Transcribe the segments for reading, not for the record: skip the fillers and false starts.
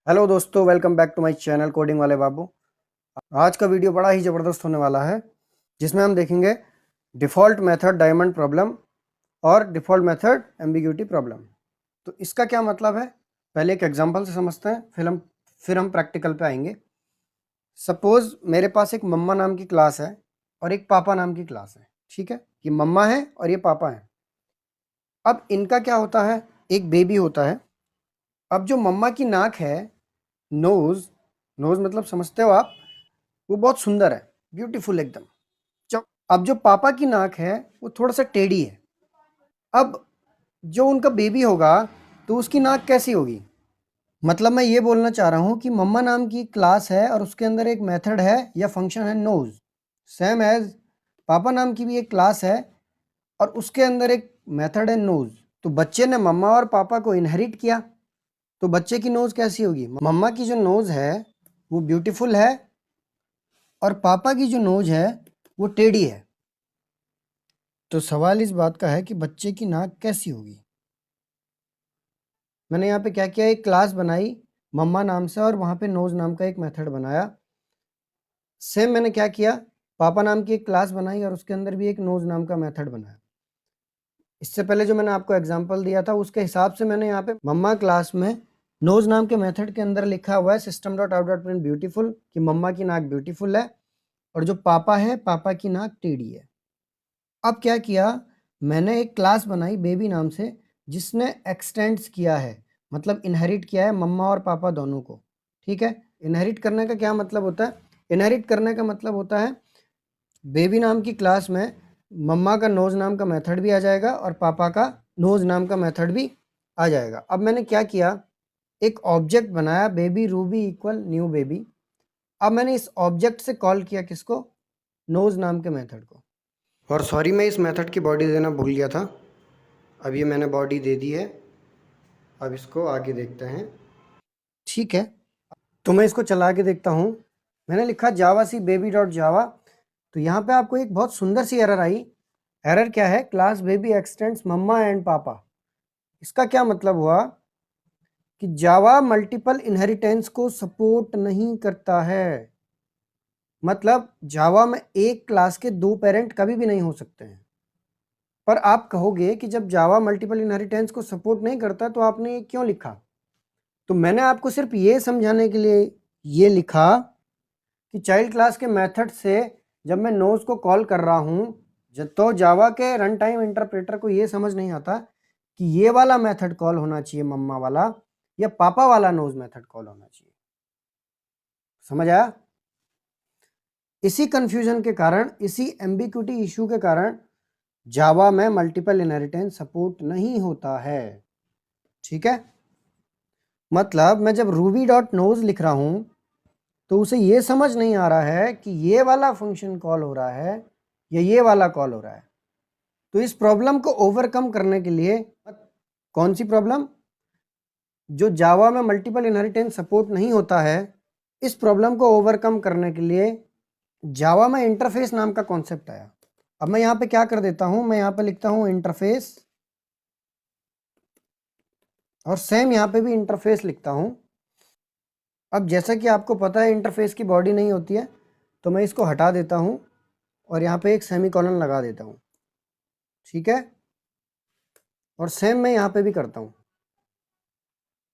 Hello दोस्तों, welcome back to my channel coding वाले बाबू। आज का वीडियो बड़ा ही ज़बरदस्त होने वाला है, जिसमें हम देखेंगे डिफ़ॉल्ट मेथड डायमंड प्रॉब्लम और डिफ़ॉल्ट मेथड एम्बिग्यूटी प्रॉब्लम। तो इसका क्या मतलब है, पहले एक एग्जांपल से समझते हैं, फिर हम प्रैक्टिकल पे आएंगे। सपोज़ मेरे पास एक मम्मा नाम की क्लास है और एक पापा नाम की क्लास है। ठीक है, ये मम्मा है और ये पापा है। अब इनका क्या होता है, एक बेबी होता है। अब जो मम्मा की नाक है, नोज, नोज मतलब समझते हो आप, वो बहुत सुंदर है, ब्यूटीफुल एकदम। जब अब जो पापा की नाक है वो थोड़ा सा टेढ़ी है। अब जो उनका बेबी होगा तो उसकी नाक कैसी होगी? मतलब मैं ये बोलना चाह रहा हूँ कि मम्मा नाम की क्लास है और उसके अंदर एक मेथड है या फंक्शन है नोज, सेम एज पापा नाम की भी एक क्लास है और उसके अंदर एक मेथड है नोज। तो बच्चे ने मम्मा और पापा को इनहेरिट किया, तो बच्चे की नोज कैसी होगी? मम्मा की जो नोज है वो ब्यूटीफुल है और पापा की जो नोज है वो टेढ़ी है। तो सवाल इस बात का है कि बच्चे की नाक कैसी होगी। मैंने यहाँ पे क्या किया, एक क्लास बनाई मम्मा नाम से और वहाँ पे नोज नाम का एक मेथड बनाया। सेम मैंने क्या किया, पापा नाम की एक क्लास बनाई और उसके अंदर भी एक नोज नाम का मेथड बनाया। इससे पहले जो मैंने आपको एग्जांपल दिया था उसके हिसाब से मैंने यहाँ पे मम्मा क्लास में नोज नाम के मेथड के अंदर लिखा हुआ है system dot out dot print beautiful, कि मम्मा की नाक ब्यूटीफुल है और जो पापा है पापा की नाक टेढ़ी है। अब क्या किया, मैंने एक क्लास बनाई बेबी नाम से जिसने एक्सटेंड्स किया है, मतलब इनहेरिट किया है मम्मा और पापा दोनों को। ठीक है, इनहेरिट करने का क्या मतलब होता है? इनहेरिट करने का मतलब होता है बेबी नाम की क्लास में मम्मा का नोज नाम का मेथड भी आ जाएगा और पापा का नोज नाम का मेथड भी आ जाएगा। अब मैंने क्या किया, एक ऑब्जेक्ट बनाया baby Ruby equal new baby. अब मैंने इस ऑब्जेक्ट से कॉल किया किसको? नोज नाम के मेथड को। और सॉरी, मैं इस मेथड की बॉडी देना भूल गया था। अब ये मैंने बॉडी दे दी है। अब इसको आगे देखते हैं। ठीक है, तो मैं इसको चला के देखता हूँ। मैंने लिखा जावा सी बेबी डॉट जावा, तो यहाँ पे आपको एक बहुत सुंदर सी एरर आई। एरर क्या है? Class baby extends mama and papa. इसका क्या मतलब हुआ कि जावा मल्टीपल इनहेरिटेंस को सपोर्ट नहीं करता है। मतलब जावा में एक क्लास के दो पेरेंट कभी भी नहीं हो सकते हैं। पर आप कहोगे कि जब जावा मल्टीपल इनहेरिटेंस को सपोर्ट नहीं करता तो आपने ये क्यों लिखा? तो मैंने आपको सिर्फ ये समझाने के लिए ये लिखा कि चाइल्ड क्लास के मेथड से जब मैं नोज को कॉल कर रहा हूँ तो जावा के रन टाइम इंटरप्रेटर को ये समझ नहीं आता कि ये वाला मेथड कॉल होना चाहिए मम्मा वाला या पापा वाला नोज मेथड कॉल होना चाहिए। समझ आया? इसी कंफ्यूजन के कारण, इसी एम्बिग्यूटी इशू के कारण जावा में मल्टीपल इनहेरिटेंस सपोर्ट नहीं होता है। ठीक है, मतलब मैं जब रूबी डॉट नोज लिख रहा हूं तो उसे ये समझ नहीं आ रहा है कि ये वाला फंक्शन कॉल हो रहा है या ये वाला कॉल हो रहा है। तो इस प्रॉब्लम को ओवरकम करने के लिए, कौन सी प्रॉब्लम? जो जावा में मल्टीपल इनहेरिटेंस सपोर्ट नहीं होता है, इस प्रॉब्लम को ओवरकम करने के लिए जावा में इंटरफेस नाम का कॉन्सेप्ट आया। अब मैं यहाँ पे क्या कर देता हूँ, मैं यहाँ पे लिखता हूँ इंटरफेस और सेम यहाँ पे भी इंटरफेस लिखता हूँ। अब जैसा कि आपको पता है इंटरफेस की बॉडी नहीं होती है, तो मैं इसको हटा देता हूँ और यहाँ पे एक सेमीकोलन लगा देता हूँ। ठीक है, और सेम मैं यहाँ पे भी करता हूँ।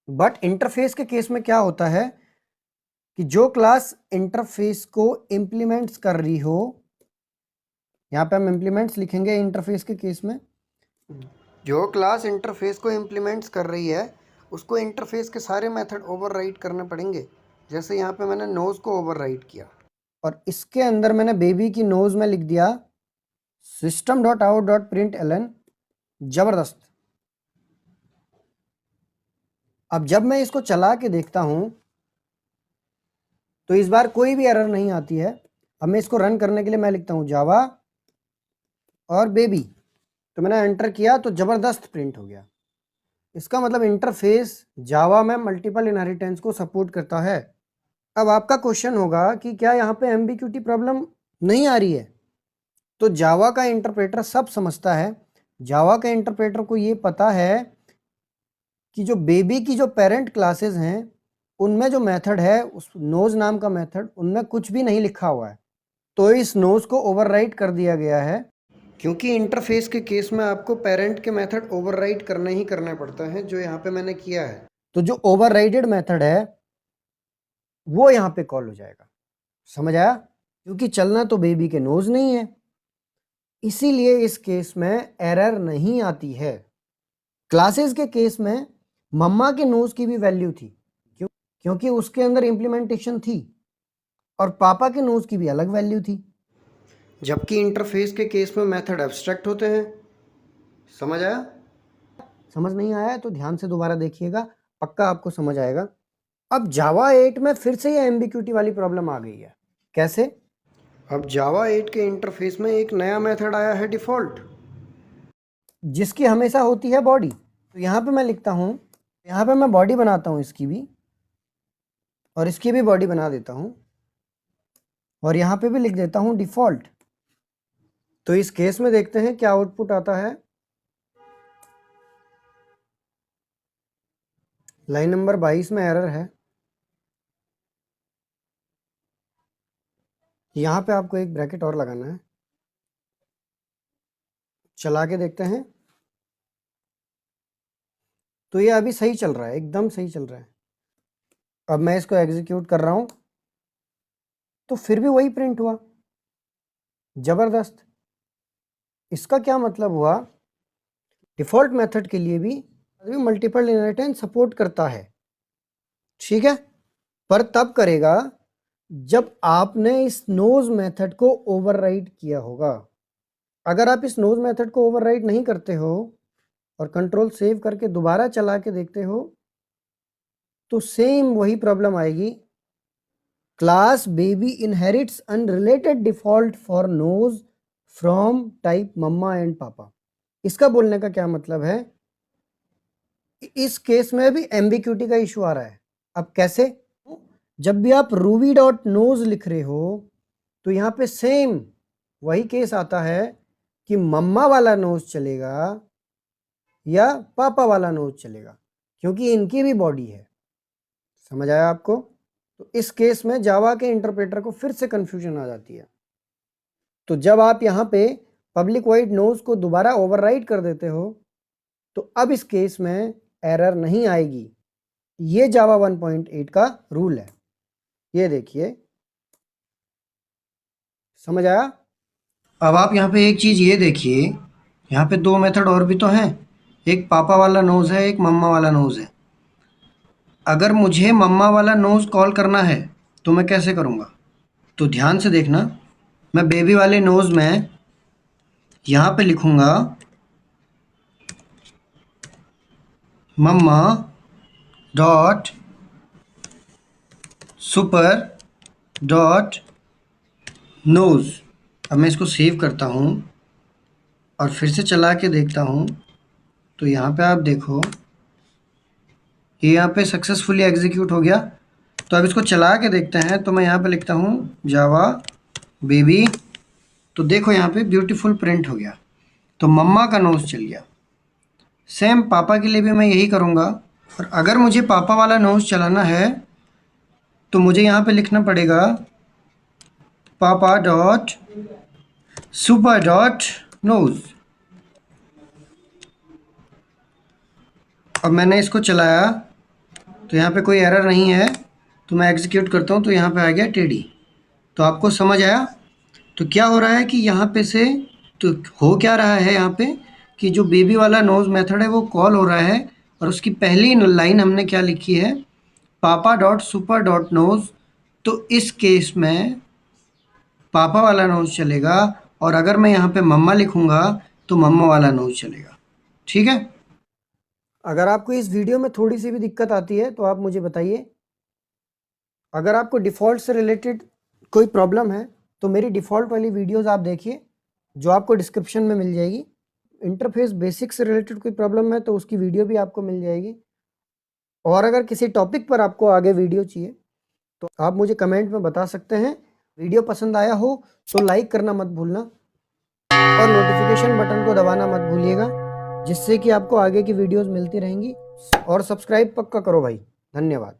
बट इंटरफेस के केस में क्या होता है कि जो क्लास इंटरफेस को इम्प्लीमेंट्स कर रही हो, यहाँ पे हम इम्प्लीमेंट्स लिखेंगे इंटरफेस के केस में, जो क्लास इंटरफेस को इम्प्लीमेंट्स कर रही है उसको इंटरफेस के सारे मेथड ओवरराइट करने पड़ेंगे। जैसे यहाँ पे मैंने नोज को ओवरराइट किया और इसके अंदर मैंने बेबी की नोज में लिख दिया system dot out dot println. जबरदस्त। अब जब मैं इसको चला के देखता हूं तो इस बार कोई भी एरर नहीं आती है। अब मैं इसको रन करने के लिए मैं लिखता हूं जावा और बेबी, तो मैंने एंटर किया तो जबरदस्त प्रिंट हो गया। इसका मतलब इंटरफेस जावा में मल्टीपल इनहेरिटेंस को सपोर्ट करता है। अब आपका क्वेश्चन होगा कि क्या यहाँ पे एम्बिग्यूटी प्रॉब्लम नहीं आ रही है? तो जावा का इंटरप्रेटर सब समझता है। जावा के इंटरप्रेटर को ये पता है कि जो बेबी की जो पेरेंट क्लासेस हैं उनमें जो मेथड है, उस नोज नाम का मेथड, उनमें कुछ भी नहीं लिखा हुआ है, तो इस नोज को ओवरराइट कर दिया गया है। क्योंकि इंटरफेस के केस में आपको पेरेंट के मेथड ओवरराइट करने ही करने पड़ता है, जो यहाँ पे मैंने किया है। तो जो ओवरराइडेड मेथड है वो यहाँ पे कॉल हो जाएगा। समझ आया? क्योंकि चलना तो बेबी के नोज नहीं है, इसीलिए इस केस में एरर नहीं आती है। क्लासेस के केस में मम्मा के नोज की भी वैल्यू थी, क्योंकि उसके अंदर इंप्लीमेंटेशन थी, और पापा के नोज की भी अलग वैल्यू थी। जबकि इंटरफेस के केस में मेथड एब्स्ट्रैक्ट होते हैं। समझ आया? समझ नहीं आया तो ध्यान से दोबारा देखिएगा, पक्का आपको समझ आएगा। अब जावा 8 में फिर से ये एम्बिग्यूटी वाली प्रॉब्लम आ गई है। कैसे? अब जावा 8 के इंटरफेस में एक नया मेथड आया है डिफ़ॉल्ट, जिसकी हमेशा होती है बॉडी। तो यहाँ पे मैं लिखता हूँ, यहाँ पे मैं बॉडी बनाता हूँ इसकी भी, और इसकी भी बॉडी बना देता हूँ, और यहाँ पे भी लिख देता हूँ डिफ़ॉल्ट। तो इस केस में देखते हैं क्या आउटपुट आता है। लाइन नंबर 22 में एरर है। यहाँ पे आपको एक ब्रैकेट और लगाना है। चला के देखते हैं, तो ये अभी सही चल रहा है, एकदम सही चल रहा है। अब मैं इसको एग्जीक्यूट कर रहा हूँ, तो फिर भी वही प्रिंट हुआ। ज़बरदस्त। इसका क्या मतलब हुआ? डिफ़ॉल्ट मेथड के लिए भी मल्टीपल इनहेरिटेंस सपोर्ट करता है, ठीक है, पर तब करेगा जब आपने इस नोज मेथड को ओवरराइड किया होगा। अगर आप इस नोज मेथड को ओवरराइड नहीं करते हो और कंट्रोल सेव करके दोबारा चला के देखते हो, तो सेम वही प्रॉब्लम आएगी। Class baby inherits unrelated default for nose from type mama and papa. इसका बोलने का क्या मतलब है? इस केस में भी एम्बिग्यूटी का इशू आ रहा है। अब कैसे? जब भी आप रूबी डॉट नोज लिख रहे हो, तो यहाँ पे सेम वही केस आता है कि मम्मा वाला नोज चलेगा या पापा वाला नोज चलेगा, क्योंकि इनकी भी बॉडी है। समझ आया आपको? तो इस केस में जावा के इंटरप्रेटर को फिर से कंफ्यूजन आ जाती है। तो जब आप यहाँ पे पब्लिक वॉइड नोज को दोबारा ओवरराइड कर देते हो, तो अब इस केस में एरर नहीं आएगी। ये जावा 1.8 का रूल है। ये देखिए, समझ आया? अब आप यहाँ पे एक चीज़ ये देखिए, यहाँ पे दो मेथड और भी तो हैं। एक पापा वाला नोज है, एक मम्मा वाला नोज है। अगर मुझे मम्मा वाला नोज कॉल करना है तो मैं कैसे करूँगा? तो ध्यान से देखना, मैं बेबी वाले नोज में यहाँ पे लिखूँगा मम्मा डॉट सुपर डॉट नोज। अब मैं इसको सेव करता हूँ और फिर से चला के देखता हूँ, तो यहाँ पे आप देखो ये यहाँ पे सक्सेसफुली एग्जीक्यूट हो गया। तो अब इसको चला के देखते हैं, तो मैं यहाँ पे लिखता हूँ जावा बेबी, तो देखो यहाँ पे ब्यूटीफुल प्रिंट हो गया। तो मम्मा का नोज चल गया। सेम पापा के लिए भी मैं यही करूँगा, और अगर मुझे पापा वाला नोज चलाना है तो मुझे यहाँ पे लिखना पड़ेगा पापा डॉट सुपर डॉट नोज। अब मैंने इसको चलाया तो यहाँ पे कोई एरर नहीं है, तो मैं एग्जीक्यूट करता हूँ तो यहाँ पे आ गया टेडी। तो आपको समझ आया? तो क्या हो रहा है कि यहाँ पे से तो हो क्या रहा है यहाँ पे कि जो बेबी वाला नोज मेथड है वो कॉल हो रहा है, और उसकी पहली लाइन हमने क्या लिखी है? पापा डॉट सुपर डॉट नोज। तो इस केस में पापा वाला नोज चलेगा, और अगर मैं यहाँ पे मम्मा लिखूँगा तो मम्मा वाला नोज चलेगा। ठीक है? अगर आपको इस वीडियो में थोड़ी सी भी दिक्कत आती है तो आप मुझे बताइए। अगर आपको डिफ़ॉल्ट से रिलेटेड कोई प्रॉब्लम है तो मेरी डिफ़ॉल्ट वाली वीडियोस आप देखिए, जो आपको डिस्क्रिप्शन में मिल जाएगी। इंटरफेस बेसिक से रिलेटेड कोई प्रॉब्लम है तो उसकी वीडियो भी आपको मिल जाएगी। और अगर किसी टॉपिक पर आपको आगे वीडियो चाहिए तो आप मुझे कमेंट में बता सकते हैं। वीडियो पसंद आया हो तो लाइक करना मत भूलना, और नोटिफिकेशन बटन को दबाना मत भूलिएगा, जिससे कि आपको आगे की वीडियोस मिलती रहेंगी। और सब्सक्राइब पक्का करो भाई। धन्यवाद।